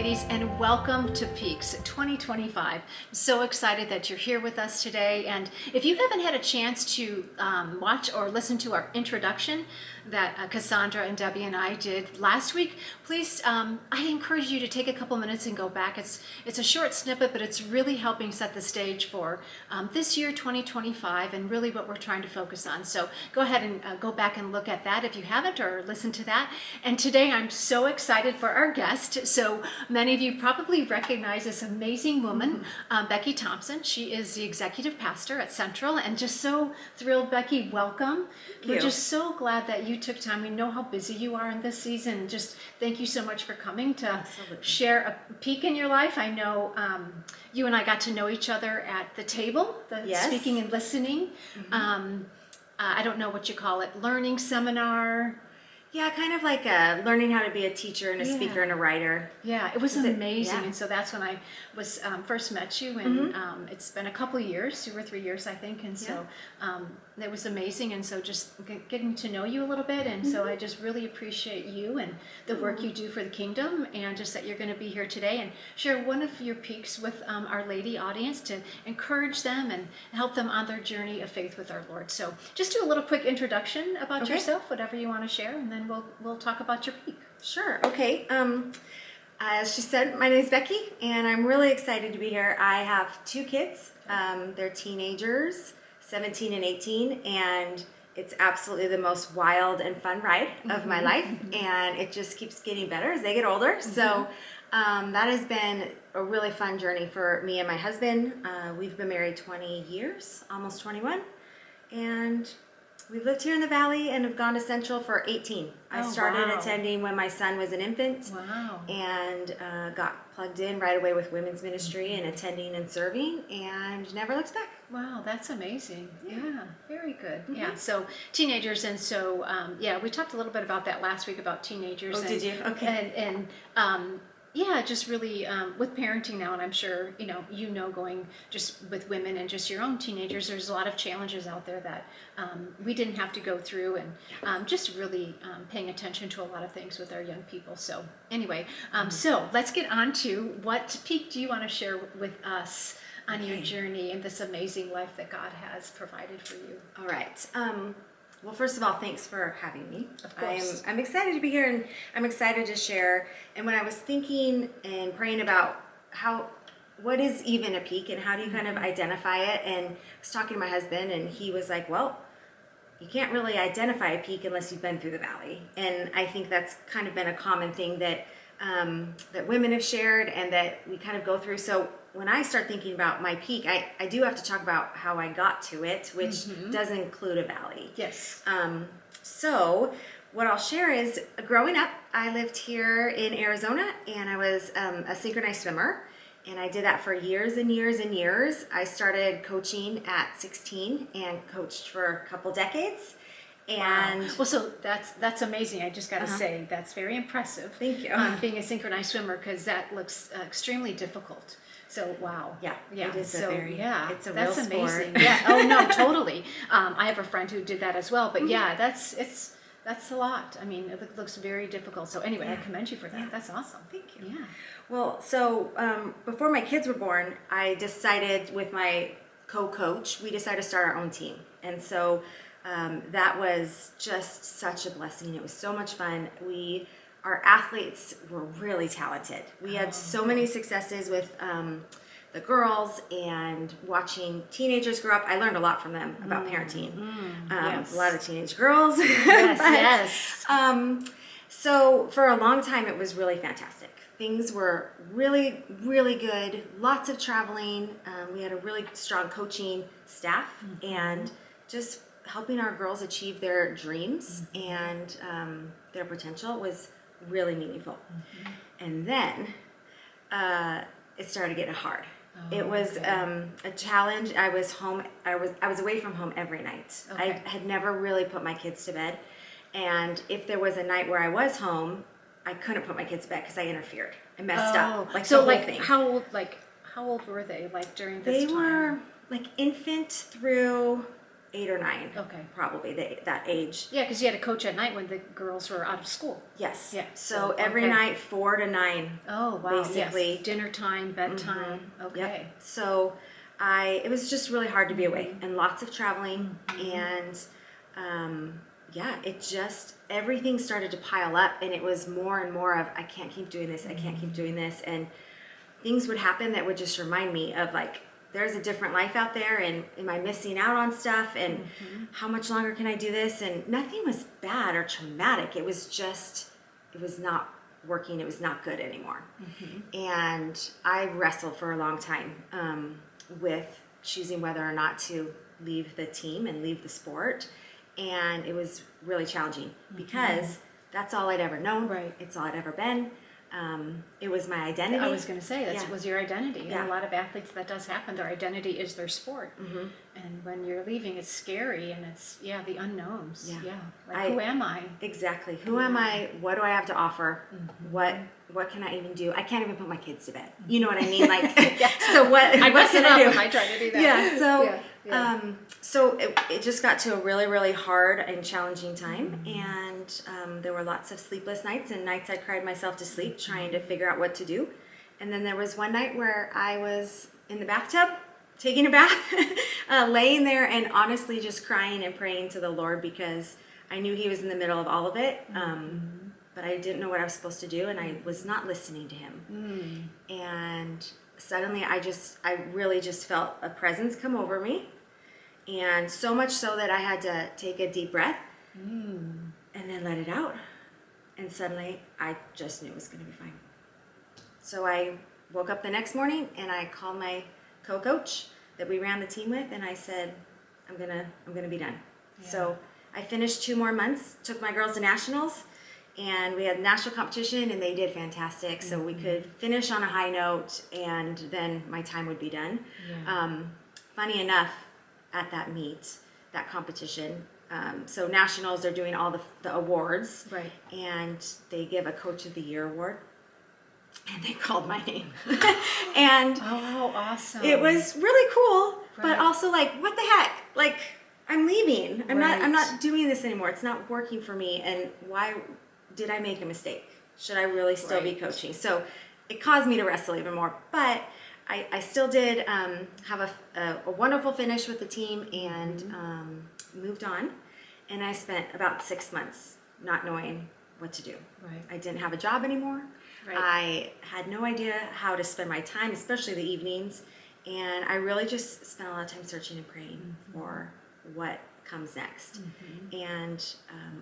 ladies, and welcome to Peaks 2025. I'm so excited that you're here with us today. And if you haven't had a chance to watch or listen to our introduction that Cassandra and Debbie and I did last week, please, I encourage you to take a couple minutes and go back. It's a short snippet, but it's really helping set the stage for this year, 2025, and really what we're trying to focus on. So go ahead and go back and look at that if you haven't, or listen to that. And today I'm so excited for our guest. So many of you probably recognize this amazing woman, Becky Thompson. She is the executive pastor at Central, and just so thrilled. Becky, welcome. We're just so glad that you took time. We know how busy you are in this season. Just thank you so much for coming to share a peek in your life. I know you and I got to know each other at the table, the speaking and listening. I don't know what you call it, learning seminar. Yeah, kind of like learning how to be a teacher and a speaker and a writer. Yeah, it was amazing. And so that's when I was first met you, and it's been a couple years, 2 or 3 years, I think. And so it was amazing. And so just getting to know you a little bit. And so I just really appreciate you and the work you do for the kingdom, and just that you're going to be here today and share one of your peaks with our lady audience to encourage them and help them on their journey of faith with our Lord. So just do a little quick introduction about yourself, whatever you want to share, and then we'll talk about your peak. Sure. Okay. As she said, my name is Becky, and I'm really excited to be here. I have 2 kids. They're teenagers, 17 and 18, and it's absolutely the most wild and fun ride of my life, and it just keeps getting better as they get older. So that has been a really fun journey for me and my husband. We've been married 20 years, almost 21, and we've lived here in the Valley and have gone to Central for 18. I started attending when my son was an infant, and got plugged in right away with women's ministry and attending and serving, and never looked back. Wow, that's amazing. Yeah, very good. Yeah, so teenagers, and so we talked a little bit about that last week about teenagers. Oh, did you? Okay. And yeah, just really with parenting now, and I'm sure you know going just with women and just your own teenagers, there's a lot of challenges out there that we didn't have to go through, and just really paying attention to a lot of things with our young people. So anyway, so let's get on to what peak do you want to share with us on your journey and this amazing life that God has provided for you. All right. Well, first of all, thanks for having me. Of course. I'm excited to be here, and I'm excited to share. And when I was thinking and praying about what is even a peak and how do you kind of identify it, and I was talking to my husband, and he was like, well, you can't really identify a peak unless you've been through the valley. And I think that's kind of been a common thing that women have shared and that we kind of go through. So when I start thinking about my peak, I do have to talk about how I got to it, which does include a valley. Yes. So what I'll share is, growing up, I lived here in Arizona, and I was a synchronized swimmer, and I did that for years and years and years. I started coaching at 16 and coached for a couple decades. And well, so that's amazing. I just got to say that's very impressive. Thank you. Being a synchronized swimmer, because that looks extremely difficult. So wow. Yeah. It is it's a that's real amazing. sport. Yeah. Oh no, totally. I have a friend who did that as well. But yeah, that's a lot. I mean, it looks very difficult. So anyway, I commend you for that. That's awesome. Thank you. Yeah. Well, so before my kids were born, I decided with my co-coach, we decided to start our own team. And so that was just such a blessing. It was so much fun. Our athletes were really talented. We had so many successes with the girls, and watching teenagers grow up. I learned a lot from them about parenting. A lot of teenage girls. Yes. So for a long time, it was really fantastic. Things were really, really good. Lots of traveling. We had a really strong coaching staff, and just helping our girls achieve their dreams and their potential was really meaningful. And then it started getting hard. It was a challenge. I was home. I was away from home every night. I had never really put my kids to bed, and if there was a night where I was home, I couldn't put my kids to bed because I interfered. I messed up. Thing. How old were they? Like during this time? They were like infant through 8 or 9. Okay. Probably that age. Yeah, because you had to coach at night when the girls were out of school. Yes. Yeah. So every night, 4 to 9. Oh, wow. Basically. Yes. Dinner time, bedtime. Okay. Yep. So it was just really hard to be away, and lots of traveling, and it just, everything started to pile up, and it was more and more of, I can't keep doing this, I can't keep doing this, and things would happen that would just remind me of, like, there's a different life out there, and am I missing out on stuff, and how much longer can I do this? And nothing was bad or traumatic. It was just, it was not working. It was not good anymore. And I wrestled for a long time with choosing whether or not to leave the team and leave the sport. And it was really challenging because that's all I'd ever known. Right. It's all I'd ever been. It was my identity. I was going to say, that was your identity. Yeah. And a lot of athletes, that does happen. Their identity is their sport. And when you're leaving, it's scary, and it's, the unknowns. Like, who am I? Exactly. Who am I? What do I have to offer? What can I even do? I can't even put my kids to bed. You know what I mean? Like, so what can I do? If I try to do that. Yeah. So, so it just got to a really, really hard and challenging time, and there were lots of sleepless nights and nights I cried myself to sleep trying to figure out what to do. And then there was one night where I was in the bathtub taking a bath, laying there and honestly just crying and praying to the Lord because I knew He was in the middle of all of it. But I didn't know what I was supposed to do, and I was not listening to Him. And suddenly I really just felt a presence come over me, and so much so that I had to take a deep breath and then let it out. And suddenly I just knew it was going to be fine. So I woke up the next morning and I called my co-coach that we ran the team with, and I said, I'm gonna be done. So I finished 2 more months, took my girls to nationals, and we had national competition, and they did fantastic. So we could finish on a high note, and then my time would be done. Funny enough, at that meet, that competition, so nationals are doing all the awards, Right. and they give a Coach of the Year award, and they called my name. And Oh, awesome. it was really cool, Right. but also like, what the heck? Like, I'm leaving. I'm Right. not doing this anymore. It's not working for me. And why did I make a mistake? Should I really still be Right. coaching? So it caused me to wrestle even more. But I still did have a wonderful finish with the team and moved on. And I spent about 6 months not knowing what to do. Right. I didn't have a job anymore. Right. I had no idea how to spend my time, especially the evenings. And I really just spent a lot of time searching and praying for what comes next. And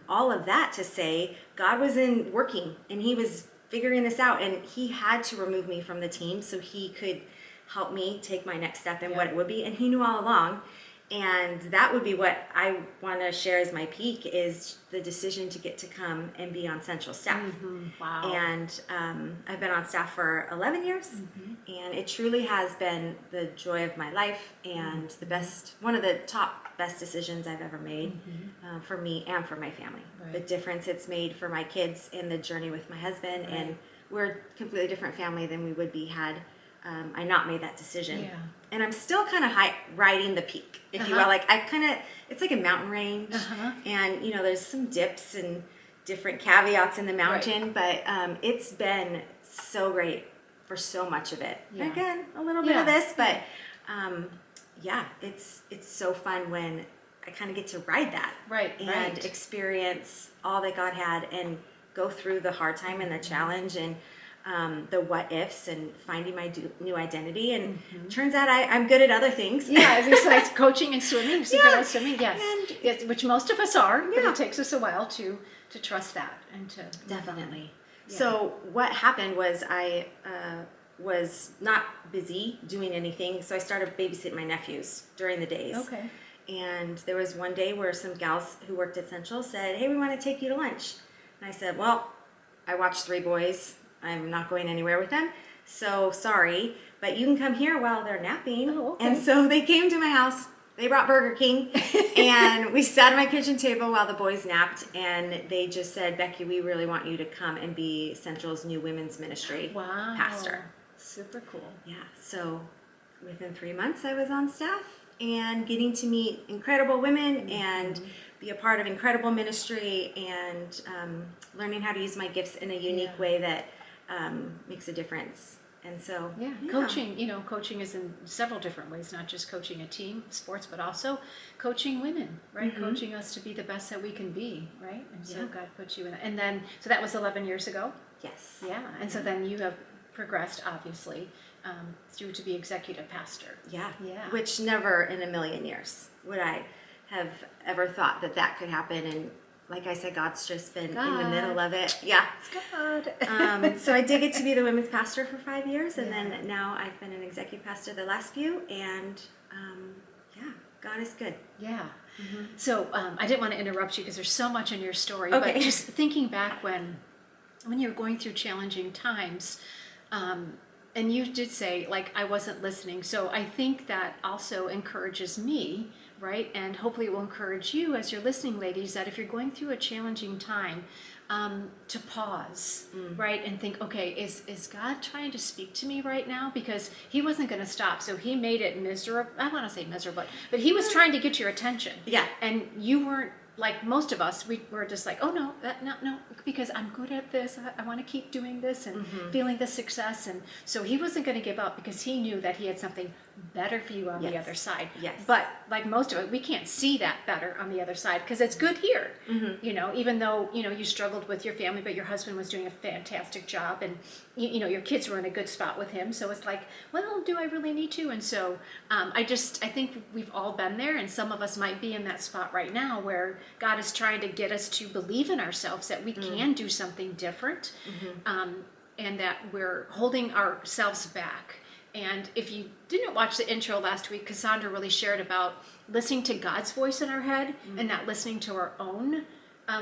all of that to say, God was working, and He was figuring this out, and He had to remove me from the team so He could help me take my next step and what it would be. And He knew all along. And that would be what I want to share as my peak, is the decision to get to come and be on Central staff. Wow. And I've been on staff for 11 years, and it truly has been the joy of my life and one of the top best decisions I've ever made for me and for my family. Right. The difference it's made for my kids in the journey with my husband, and we're a completely different family than we would be had I not made that decision. Yeah. And I'm still kind of riding the peak, if you will. Like, it's like a mountain range, and there's some dips and different caveats in the mountain, but it's been so great for so much of it. Yeah. Again, a little bit of this, but it's so fun when I kind of get to ride that, and experience all that God had, and go through the hard time and the challenge, and the what ifs, and finding my new identity. And turns out I'm good at other things. Yeah, besides coaching and swimming. So good at swimming, yes. And- Yes, which most of us are, but Yeah. it takes us a while to trust that and to Definitely. So what happened was I was not busy doing anything, so I started babysitting my nephews during the days. Okay. And there was one day where some gals who worked at Central said, "Hey, we want to take you to lunch." And I said, "Well, I watched 3 boys. I'm not going anywhere with them, so sorry, but you can come here while they're napping." Oh, okay. And so they came to my house. They brought Burger King, and we sat at my kitchen table while the boys napped, and they just said, "Becky, we really want you to come and be Central's new women's ministry pastor." Super cool. Yeah, so within 3 months I was on staff, and getting to meet incredible women and be a part of incredible ministry and learning how to use my gifts in a unique way that makes a difference. And so, coaching, coaching is in several different ways, not just coaching a team, sports, but also coaching women, right? Coaching us to be the best that we can be, right? And so God put you in that. And then, so that was 11 years ago? Yes. Yeah. And so then you have progressed, obviously, through to be executive pastor. Yeah. Yeah. Which never in a million years would I have ever thought that could happen. And like I said, God's just been in the middle of it. Yeah. It's God. So I did get to be the women's pastor for 5 years, and then now I've been an executive pastor the last few, and God is good. Yeah. So I didn't want to interrupt you because there's so much in your story, Okay. but just thinking back when you were going through challenging times, and you did say, like, I wasn't listening. So I think that also encourages me, right? And hopefully it will encourage you as you're listening, ladies, that if you're going through a challenging time, to pause, right? And think, okay, is God trying to speak to me right now? Because he wasn't going to stop. So he made it miserable. I want to say miserable, but he was trying to get your attention. Yeah. And you weren't, like most of us, we were just like, oh no, no, because I'm good at this. I want to keep doing this and feeling the success. And so he wasn't going to give up because he knew that he had something better for you on the other side. Yes. But like most of it, we can't see that better on the other side because it's good here. Even though, you struggled with your family, but your husband was doing a fantastic job and, your kids were in a good spot with him. So it's like, well, do I really need to? And so I think we've all been there, and some of us might be in that spot right now where God is trying to get us to believe in ourselves that we can do something different, and that we're holding ourselves back. And if you didn't watch the intro last week, Cassandra really shared about listening to God's voice in our head and not listening to our own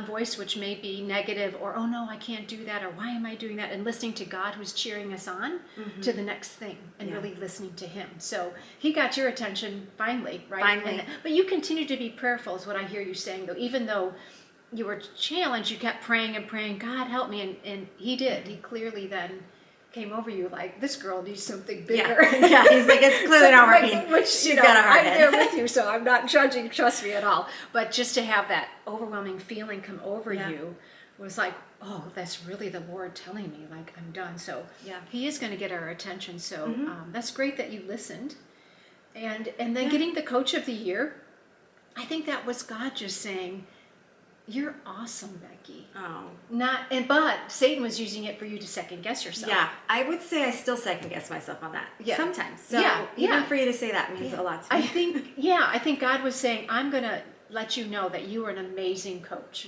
voice, which may be negative, or, oh no, I can't do that, or why am I doing that? And listening to God who's cheering us on to the next thing, and really listening to him. So he got your attention finally, right? Finally. But you continue to be prayerful is what I hear you saying, though. Even though you were challenged, you kept praying and praying, God help me. And he did. He clearly then came over you like, this girl needs something bigger. Yeah, he's like, it's clearly not working. Which, She's got a hard I'm head. there with you, so I'm not judging, trust me at all. But just to have that overwhelming feeling come over you was like, oh, that's really the Lord telling me, like, I'm done. So he is going to get our attention. So that's great that you listened. And then getting the Coach of the Year, I think that was God just saying, you're awesome, Becky. Oh. But Satan was using it for you to second guess yourself. Yeah, I would say I still second guess myself on that. Yeah. Sometimes. So even for you to say that means a lot to me. I think God was saying, I'm going to let you know that you are an amazing coach.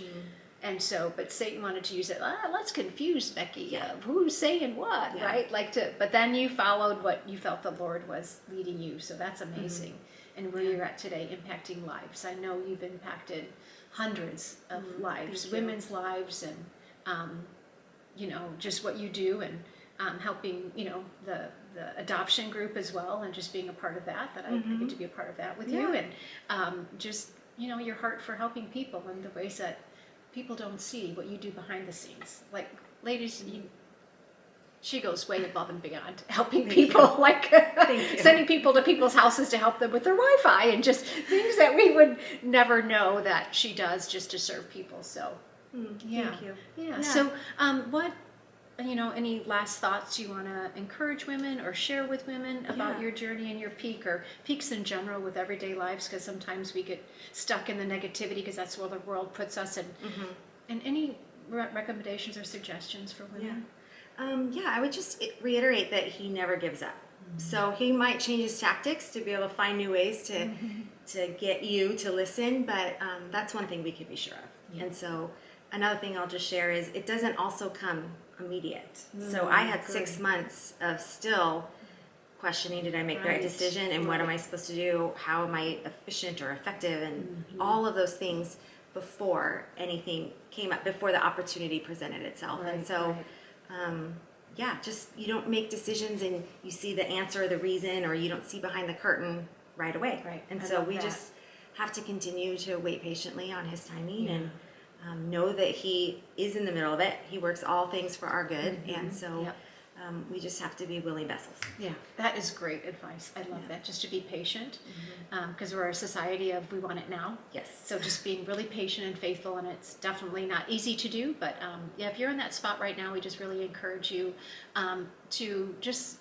And so, but Satan wanted to use it. Let's confuse Becky. Who's saying what, right? But then you followed what you felt the Lord was leading you. So that's amazing. And where you're at today, impacting lives. I know you've impacted hundreds of lives, women's lives, and just what you do, and helping the adoption group as well, and just being a part of that. I get to be a part of that with you, and just your heart for helping people in the ways that people don't see what you do behind the scenes. Like, ladies, she goes way above and beyond helping people, like sending people to people's houses to help them with their Wi-Fi and just things that we would never know that she does just to serve people. So, Thank you. Yeah. So, what, any last thoughts you want to encourage women or share with women about your journey and your peak, or peaks in general with everyday lives? Because sometimes we get stuck in the negativity because that's where the world puts us. And any recommendations or suggestions for women? I would just reiterate that he never gives up. So he might change his tactics to be able to find new ways to get you to listen, but that's one thing we can be sure of. And so another thing I'll just share is it doesn't also come immediate. So I had 6 months of still questioning, did I make the right decision, and what am I supposed to do? How am I efficient or effective, and all of those things before anything came up, before the opportunity presented itself. And so just you don't make decisions and you see the answer or the reason, or you don't see behind the curtain right away. Right. And so we just have to continue to wait patiently on his timing and know that he is in the middle of it. He works all things for our good. And so We just have to be willing vessels. Yeah, that is great advice. I love that. Just to be patient, because we're a society of we want it now. Yes. So just being really patient and faithful, and it's definitely not easy to do. But yeah, if you're in that spot right now, we just really encourage you to just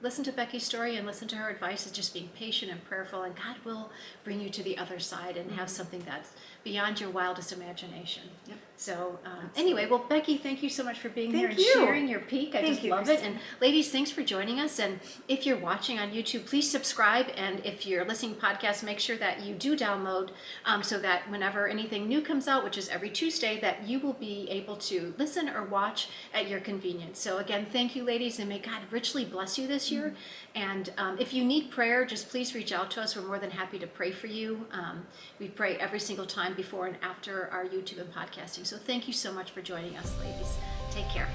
listen to Becky's story and listen to her advice. Is just being patient and prayerful, and God will bring you to the other side and have something that's beyond your wildest imagination. Yep. So anyway, well, Becky, thank you so much for being here and Thank you. sharing your peek. I Thank just you, love it. Kristen. And ladies, thanks for joining us. And if you're watching on YouTube, please subscribe. And if you're listening podcast, make sure that you do download so that whenever anything new comes out, which is every Tuesday, that you will be able to listen or watch at your convenience. So again, thank you, ladies, and may God richly bless you this year. And if you need prayer, just please reach out to us. We're more than happy to pray for you. We pray every single time before and after our YouTube and podcasting. So thank you so much for joining us, ladies. Take care.